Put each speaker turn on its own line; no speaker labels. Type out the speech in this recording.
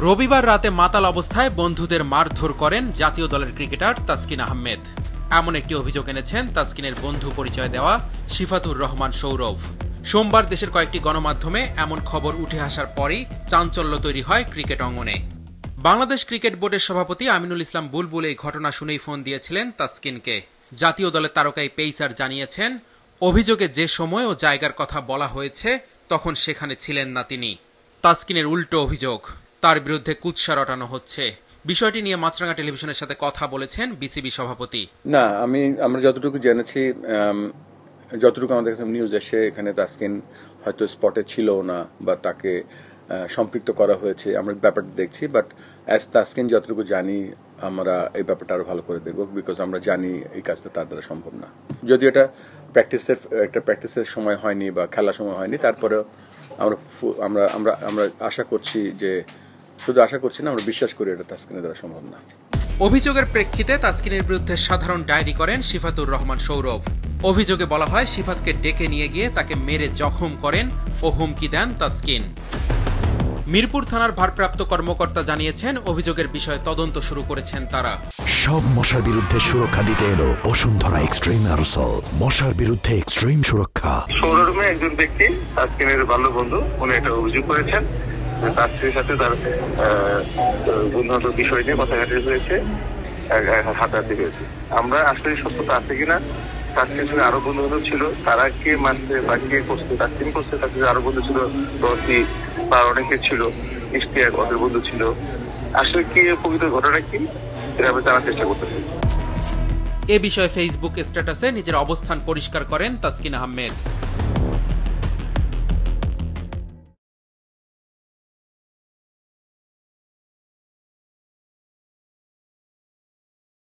রবিবার রাতে মাতাল অবস্থায় বন্ধুদের মারধর করেন জাতীয় দলের ক্রিকেটার তাসকিন আহমেদ। এমন একটি অভিযোগ এনেছেন তাসকিনের বন্ধু পরিচয় দেওয়া শিফাতুর রহমান সৌরভ। সোমবার দেশের কয়েকটি গণমাধ্যমে এমন খবর উঠে আসার পরই চাঞ্চল্য তৈরি হয় ক্রিকেট অঙ্গনে। বাংলাদেশ ক্রিকেট বোর্ডের সভাপতি আমিনুল ইসলাম বুলবুল এই ঘটনা শুনেই ফোন দিয়েছিলেন তাসকিনকে। জাতীয় দলের তারকা পেসার জানিয়েছেন, অভিযোগে যে সময় ও জায়গার কথা বলা হয়েছে তখন সেখানে ছিলেন না তিনি। তাসকিনের উল্টো অভিযোগ, তার বিরুদ্ধে কুৎসা রটানো হচ্ছে। বিষয়টি নিয়ে মাছরাঙা টেলিভিশনের সাথে কথা বলেছেন বিসিবি সভাপতি।
না, আমরা যতটুকু জেনেছি, যতটুকু আমাদের কাছে নিউজ এসে, এখানে তাসকিন হয়তো স্পটে ছিল না বা তাকে সম্পৃক্ত করা হয়েছে, আমরা ব্যাপারটা দেখছি। বাট অ্যাজ তাসকিন যতটুকু জানি, আমরা এই ব্যাপারটা আরো ভালো করে দেখবো, বিকজ আমরা জানি এই কাজটা তার দ্বারা সম্ভব না। যদিও এটা প্র্যাকটিসের সময় হয়নি বা খেলার সময় হয়নি, তারপরেও আমরা আশা করছি যে, শুধু আশা করছি না, আমরা বিশ্বাস করি এটা তাসকিনের দ্বারা সম্ভব না।
অভিযোগের প্রেক্ষিতে তাসকিনের বিরুদ্ধে সাধারণ ডায়েরি করেন শিফাতুর রহমান সৌরভ। অভিযোগে বলা হয়, শিফাতকে ডেকে নিয়ে গিয়ে তাকে মেরে জখম করেন ও হুমকি দেন তাসকিন। মিরপুর থানার ভারপ্রাপ্ত কর্মকর্তা জানিয়েছেন, অভিযোগের বিষয়ে তদন্ত শুরু করেছেন তারা।
সব মশার বিরুদ্ধে সুরক্ষা দিতে এলো বসুন্ধরা এক্সট্রিম অ্যারোসল, মশার বিরুদ্ধে এক্সট্রিম সুরক্ষা।
শোরুমে একজন ব্যক্তি তাসকিনের ভালো বন্ধু, উনি এটা অভিযোগ করেছেন তাসকিনের সাথে তার বন্ধুত্ব বিষয় নিয়ে কথাঘাটি হয়েছে, হাতাহাতি হয়েছে। আমরা আসলে সত্যতা আছে কিনা, তাসকিনের সঙ্গে আরো বন্ধু ছিল, তারা কে মারছে বা কে করছে, তাসকিন করছে, তাসকিনের আরো বন্ধু ছিল, রসি বা অনেকে ছিল, ইশতিয়াক ওদের বন্ধু ছিল। আসলে কি প্রকৃত ঘটনা কি, এটা আমরা জানার চেষ্টা করতেছি।
এ বিষয়ে ফেসবুক স্ট্যাটাসে নিজের অবস্থান পরিষ্কার করেন তাসকিন আহমেদ।